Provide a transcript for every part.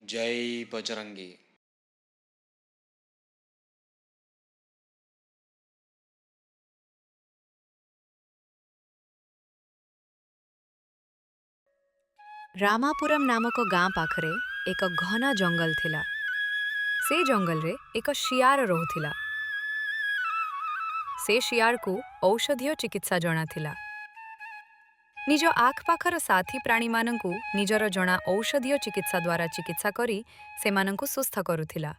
जय बजरंगी। रामापुरम नामक गाँ पाखरे एक घना जंगल थिला। से जंगल रे एक शियार रहुथिला। से शियार को औषधीय चिकित्सा जଣା थिला। निज आखपाखर साथी प्राणी मानंकु निजर जଣା औषधीय चिकित्सा द्वारा चिकित्सा करी सेमानंकु सुस्थ करुथिला।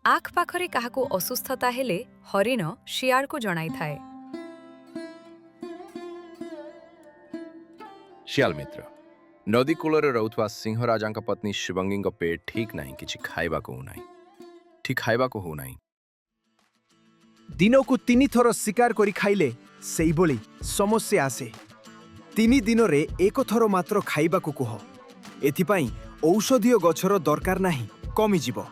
आखपाखरे काहाकु असुस्थता हेले हरिण शियार को जणाई थाए। शियाल मित्र नदी कूलरे रहुथवा सिंह राजांक पत्नी शिवंगींक पेट ठीक नाही किछि खाइबाको होनाई ठीक खाइबाको होनाई दिनकु 3 थर शिकार करी खाइले सेई बोली समस्या आसे। 3 दिन रे एक थर मात्र खाइबाकु कुह। एथिपाई औषधीय गछर दरकार नाही कमी जीव।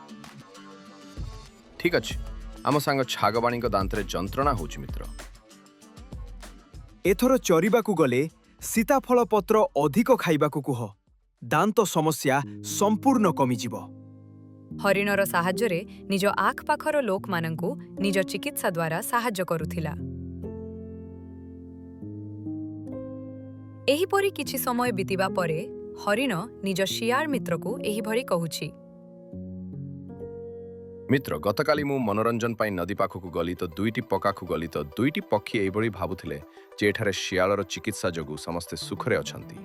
ठीक अछि आम सांग छागबाणीक दांतरे जंत्रणा होछि मित्र। एथर चरिबाकु गले सीताफल पत्र अधिक खाइबाकु कुह। दांत समस्या संपूर्ण कमी जीव। हरिणर साहाଯ୍ୟରେ निज आखपाखर लोकमानंकु निज चिकित्सा द्वारा साहाଯ୍य करुथिला। एहिपरि किछि समय बितिबा परे हरिण निज शियार मित्रकु एही भरी कहुछि। मित्र गतकाली मु मनोरंजन पाई नदी पाखकु गली तो दुईटी पकाखु गली तो दुईटी पक्षी एइभଳି भाबुथिले जे एठारे शियालर चिकित्सा जोगु समस्ते सुखरे अछंती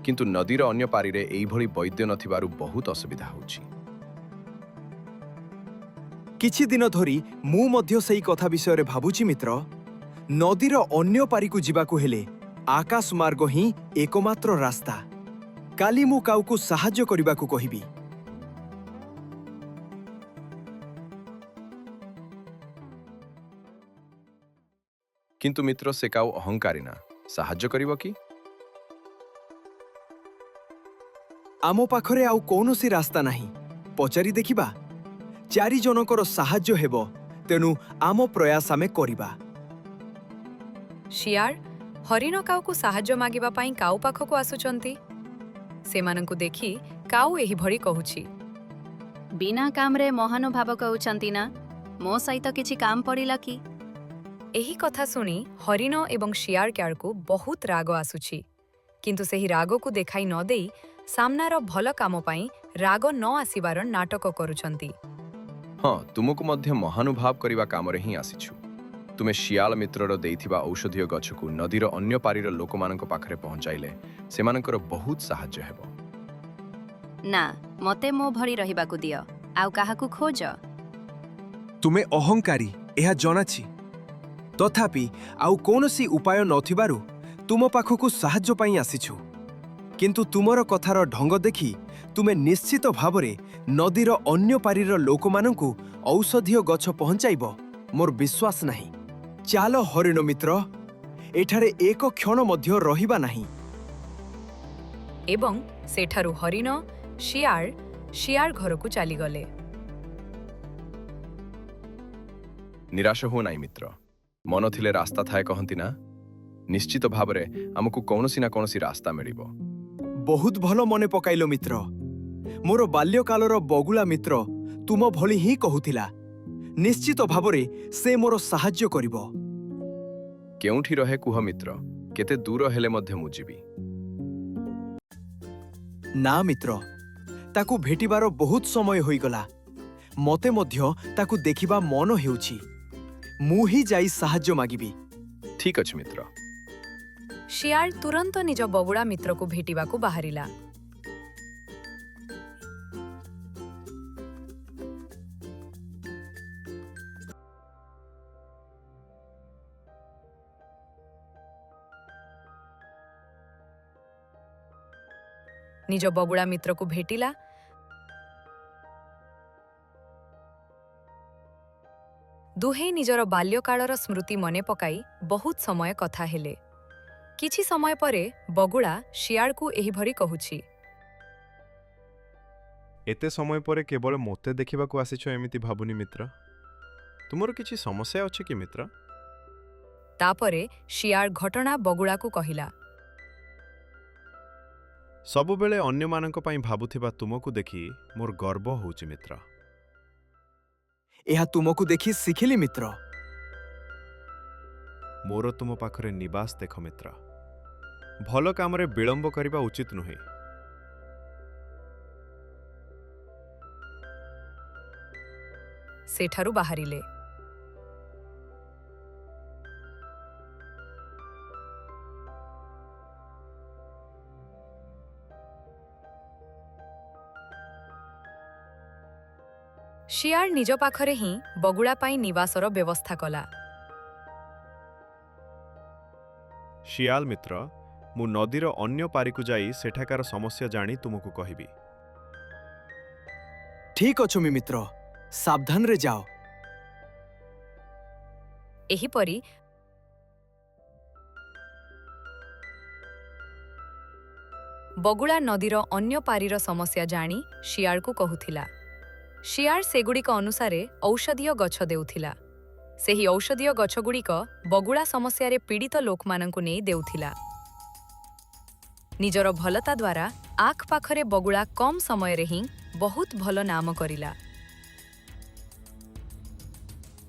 किंतु नदीर अन्य पारिरे एइभଳି वैद्य नथिबारु बहुत असुविधा होछि। किछि दिन धरी मु मध्य सेई कथा विषय रे भाबुछि मित्र। नदीर अन्य पारिकु जिबाकु हेले आकाश मार्ग ही एकमात्र रास्ता। काली मु काउकु साहाଯ୍य करिबाकु कहिबी। किंतु मित्र से काउ अहंकारी ना साहाଯ୍य करिवो कि? आमो पाखरे आउ कोनोसी रास्ता नाही। पचारि देखिबा। 4 जनकर साहाଯ୍य हेबो तेनु आमो प्रयास आमे करिबा। शियार हरिण काउकु साहाଯ୍य मागिबा पाई काउ पाखकु आसुचंती। सेमानंकु देखि काउ एही भरी कहुछि। बिना कामरे महानुभाव कहउचंती ना मो सहित किछि काम पड़िला कि? एही कथा सुनी हरिण एवं शियार क्यारकु बहुत राग आसुछि किंतु सेही रागकु देखाई न देई सामनार भल काम पाई राग न आसिबार नाटक करुचंती। हाँ तुमको मध्य महानुभाव करिवा कामरे ही आसिछु। तुमे शियाल मित्रर देइथिबा औषधीय गछकु नदीर अन्य पारिर लोकमानंक पाखरे पहुंचाइले सेमानंकर बहुत साहाଯ୍य हेबो। ना मते मो भरी रहिबाकु दियो आउ काहाकु खोज। तुमे अहंकारी एहा जनाछि तथापि आउ कोनोसी उपाय नथिबारु तुम पाखकु साहाଯ୍य पाई आसिछु। किंतु तुमर कथार ढंग देखि तुमे निश्चित भावरे नदीर अन्य पारिर लोकमानंकु औषधीय गछ पहुंचाइबो मोर विश्वास नाही। चालो हरिण मित्र एठारे एक क्षण मध्य रहिबा नाही। एवं सेठारु हरिण शियार घरकु चाली गले। निराश हो नाई मित्र मन थिले रास्ता थाए कहंती ना निश्चित भावरे हमकु कौनसी ना कौनसी रास्ता मिलिबो। बहुत भलो मने पकाइलो मित्र। मोर बाल्यकालर बगुला मित्र तुम भली ही कहुथिला। निश्चित भावरे से मोर साहाଯ୍य करिबो। केउठी रहे कुह मित्र केते दूर हेले मध्य मु जीवी। ना मित्र ताकू भेटिबार बहुत समय होइगला। मते मध्य ताकू देखिबा मन हेउछि। मु ही जाई साहाଯ୍य मागिबी। ठीक अछि मित्र। शियार तुरंत निज बगुड़ा मित्रकु भेटिबाकु बाहरिला। निज बगुड़ा मित्रकु भेटिला। दुहे निजर बाल्यकालर स्मृति मने पकाई बहुत समय कथा हेले। किछि समय परे बगुड़ा शियाळकु एही भरी कहुछि। एते समय परे केवल मोते देखिबाकू आसिछ एमिति भाबुनी मित्र। तुमर किछि समस्या अछि कि मित्र? तापरे शियाळ घटना बगुड़ाकु कहिला। ସବୁବେଳେ ଅନ୍ୟମାନଙ୍କ ପାଇଁ ଭାବୁଥିବା ତୁମକୁ ଦେଖି ମୋର ଗର୍ବ ହେଉଛି ମିତ୍ର। ଏହା ତୁମକୁ ଦେଖି ଶିଖିଲି ମିତ୍ର। ମୋର ତୁମ ପାଖରେ ନିବାସ ଦେଖ ମିତ୍ର। ଭଲ କାମରେ ବିଳମ୍ବ କରିବା ଉଚିତ ନୁହେଁ। ସେଠାରୁ ବାହାରିଲେ। ଶିଆଳ ନିଜ ପାଖରେ ହିଁ ବଗୁଳା ପାଇଁ ନିବାସର ବ୍ୟବସ୍ଥା କଲା। ଶିଆଲ ମିତ୍ର, ମୁଁ ନଦୀର ଅନ୍ୟ ପାରିକୁ ଯାଇ ସେଠାକାର ସମସ୍ୟା ଜାଣି ତୁମକୁ କହିବି। ଠିକ୍ ଅଛମି ମିତ୍ର, ସାବଧାନରେ ଯାଅ। ଏହିପରି ବଗୁଳା ନଦୀର ଅନ୍ୟ ପାରିର ସମସ୍ୟା ଜାଣି ଶିଆଳକୁ କହୁଥିଲା। ଶିଆଳ ସେଗୁଡ଼ିକ ଅନୁସାରେ ଔଷଧୀୟ ଗଛ ଦେଉଥିଲା। ସେହି ଔଷଧୀୟ ଗଛଗୁଡ଼ିକ ବଗୁଳା ସମସ୍ୟାରେ ପୀଡ଼ିତ ଲୋକମାନଙ୍କୁ ନେଇ ଦେଉଥିଲା। ନିଜର ଭଲତା ଦ୍ୱାରା ଆଖପାଖରେ ବଗୁଳା କମ୍ ସମୟରେ ହିଁ ବହୁତ ଭଲ ନାମ କରିଲା।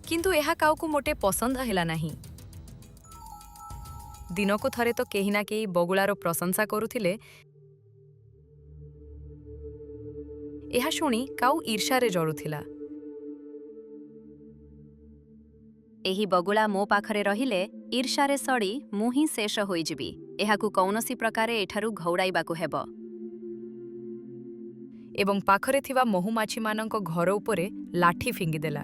କିନ୍ତୁ ଏହା କାହାକୁ ମୋଟେ ପସନ୍ଦ ହେଲା ନାହିଁ। ଦିନକୁ ଥରେ ତ କେହି ନା କେହି ବଗୁଳାର ପ୍ରଶଂସା କରୁଥିଲେ। ଏହା ଶୁଣି କାଉ ଈର୍ଷାରେ ଜଳୁଥିଲା। ଏହି ବଗୁଳା ମୋ ପାଖରେ ରହିଲେ ଈର୍ଷାରେ ସଡ଼ି ମୁଁ ହିଁ ଶେଷ ହୋଇଯିବି। ଏହାକୁ କୌଣସି ପ୍ରକାରେ ଏଠାରୁ ଘଉଡ଼ାଇବାକୁ ହେବ। ଏବଂ ପାଖରେ ଥିବା ମହୁମାଛିମାନଙ୍କ ଘର ଉପରେ ଲାଠି ଫିଙ୍ଗିଦେଲା।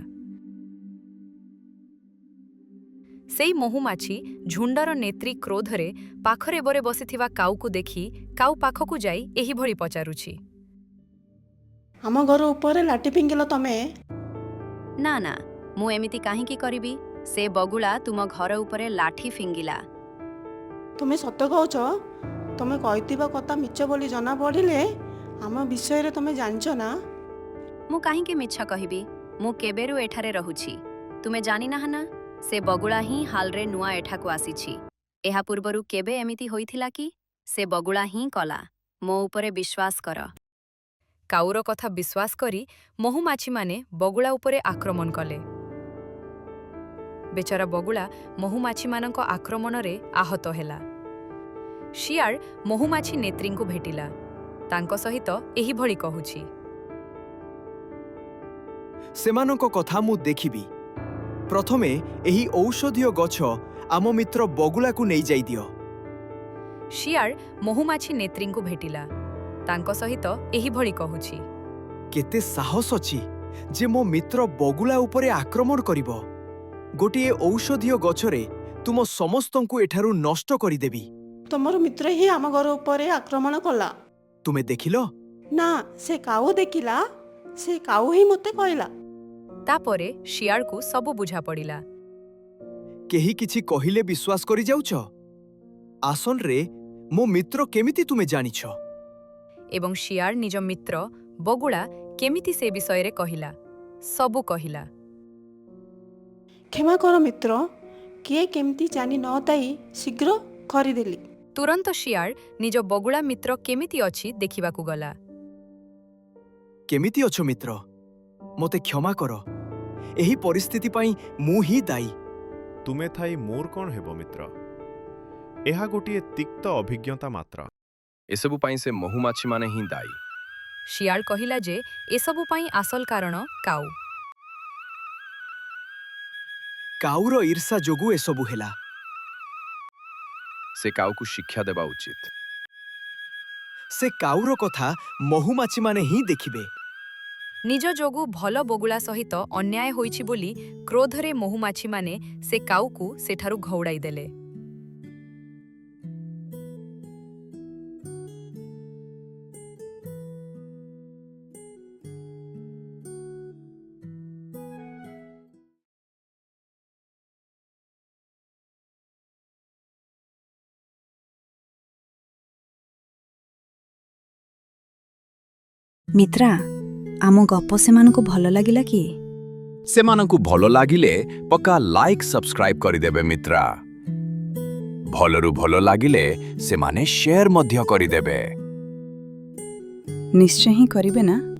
ସେଇ ମହୁମାଛି ଝୁଣ୍ଡର ନେତ୍ରୀ କ୍ରୋଧରେ ପାଖରେ ବରେ ବସିଥିବା କାଉକୁ ଦେଖି କାଉ ପାଖକୁ ଯାଇ ଏହିଭଳି ପଚାରୁଛି। ଆମ ଘର ଉପରେ ଲାଠି ଫିଙ୍ଗିଲ ତମେ? ନା ନା, ମୁଁ ଏମିତି କାହିଁକି କରିବି? ସେ ବଗୁଳା ତୁମ ଘର ଉପରେ ଲାଠି ଫିଙ୍ଗିଲା। ତୁମେ ସତ କହୁଛ? ତମେ କହିଥିବା କଥା ମିଛ ବୋଲି ଜଣା ପଡ଼ିଲେ ଆମ ବିଷୟରେ ତମେ ଜାଣିଛ ନା? ମୁଁ କାହିଁକି ମିଛ କହିବି? ମୁଁ କେବେରୁ ଏଠାରେ ରହୁଛି। ତୁମେ ଜାଣିନାହ ନା? ସେ ବଗୁଳା ହିଁ ହାଲରେ ନୂଆ ଏଠାକୁ ଆସିଛି। ଏହା ପୂର୍ବରୁ କେବେ ଏମିତି ହୋଇଥିଲା କି? ସେ ବଗୁଳା ହିଁ କଲା। ମୋ ଉପରେ ବିଶ୍ୱାସ କର। କାଉର କଥା ବିଶ୍ୱାସ କରି ମହୁମାଛିମାନେ ବଗୁଳା ଉପରେ ଆକ୍ରମଣ କଲେ। ବେଚାରା ବଗୁଳା ମହୁମାଛିମାନଙ୍କ ଆକ୍ରମଣରେ ଆହତ ହେଲା। ଶିଆଳ ମହୁମାଛି ନେତ୍ରୀଙ୍କୁ ଭେଟିଲା। ତାଙ୍କ ସହିତ ଏହିଭଳି କହୁଛି। ସେମାନଙ୍କ କଥା ମୁଁ ଦେଖିବି। ପ୍ରଥମେ ଏହି ଔଷଧୀୟ ଗଛ ଆମ ମିତ୍ର ବଗୁଳାକୁ ନେଇଯାଇ ଦିଅ। ଶିଆଳ ମହୁମାଛି ନେତ୍ରୀଙ୍କୁ ଭେଟିଲା। ତାଙ୍କ ସହିତ ଏହିଭଳି କହୁଛି। କେତେ ସାହସ ଅଛି ଯେ ମୋ ମିତ୍ର ବଗୁଳା ଉପରେ ଆକ୍ରମଣ କରିବ? ଗୋଟିଏ ଔଷଧୀୟ ଗଛରେ ତୁମ ସମସ୍ତଙ୍କୁ ଏଠାରୁ ନଷ୍ଟ କରିଦେବି। ତମର ମିତ୍ର ହିଁ ଆମ ଘର ଉପରେ ଆକ୍ରମଣ କଲା। ତୁମେ ଦେଖିଲ? ନା, ସେ କାଉ ଦେଖିଲା। ସେ କାଉ ହିଁ ମୋତେ କହିଲା। ତାପରେ ଶିଆଳକୁ ସବୁ ବୁଝା ପଡ଼ିଲା। କେହି କିଛି କହିଲେ ବିଶ୍ୱାସ କରିଯାଉଛ? ଆସନରେ ମୋ ମିତ୍ର କେମିତି ତୁମେ ଜାଣିଛ? ଏବଂ ଶିଆଳ ନିଜ ମିତ୍ର ବଗୁଳା କେମିତି ସେ ବିଷୟରେ କହିଲା, ସବୁ କହିଲା। କ୍ଷମା କର ମିତ୍ର, କିଏ କେମିତି ଜାଣି ନ ଥାଇ ଶୀଘ୍ର କରିଦେଲି। ତୁରନ୍ତ ଶିଆଳ ନିଜ ବଗୁଳା ମିତ୍ର କେମିତି ଅଛି ଦେଖିବାକୁ ଗଲା। କେମିତି ଅଛ ମିତ୍ର? ମୋତେ କ୍ଷମା କର। ଏହି ପରିସ୍ଥିତି ପାଇଁ ମୁଁ ହିଁ ଦାୟୀ। ତୁମେ ଥାଇ ମୋର କ'ଣ ହେବ ମିତ୍ର? ଏହା ଗୋଟିଏ ତିକ୍ତ ଅଭିଜ୍ଞତା ମାତ୍ର। ଏସବୁ ପାଇଁ ସେ ମହୁମାଛିମାନେ ହିଁ ଦାୟୀ। ଶିଆଳ କହିଲା ଯେ ଏସବୁ ପାଇଁ ଆସଲ କାରଣ କାଉ। କାଉର ଈର୍ଷା ଯୋଗୁଁ ଏସବୁ ହେଲା। ସେ କାଉକୁ ଶିକ୍ଷା ଦେବା ଉଚିତ। ସେ କାଉର କଥା ମହୁମାଛିମାନେ ହିଁ ଦେଖିବେ। ନିଜ ଯୋଗୁଁ ଭଲ ବଗୁଳା ସହିତ ଅନ୍ୟାୟ ହୋଇଛି ବୋଲି କ୍ରୋଧରେ ମହୁମାଛିମାନେ ସେ କାଉକୁ ସେଠାରୁ ଘଉଡ଼ାଇ ଦେଲେ। ମିତ୍ରା, ଆମ ଗପ ସେମାନଙ୍କୁ ଭଲ ଲାଗିଲା କି? ସେମାନଙ୍କୁ ଭଲ ଲାଗିଲେ ପକ୍କା ଲାଇକ୍ ସବସ୍କ୍ରାଇବ୍ କରିଦେବେ ମିତ୍ରା। ଭଲରୁ ଭଲ ଲାଗିଲେ ସେମାନେ ଶେୟାର ମଧ୍ୟ କରିଦେବେ। ନିଶ୍ଚୟ ହିଁ କରିବେ ନା?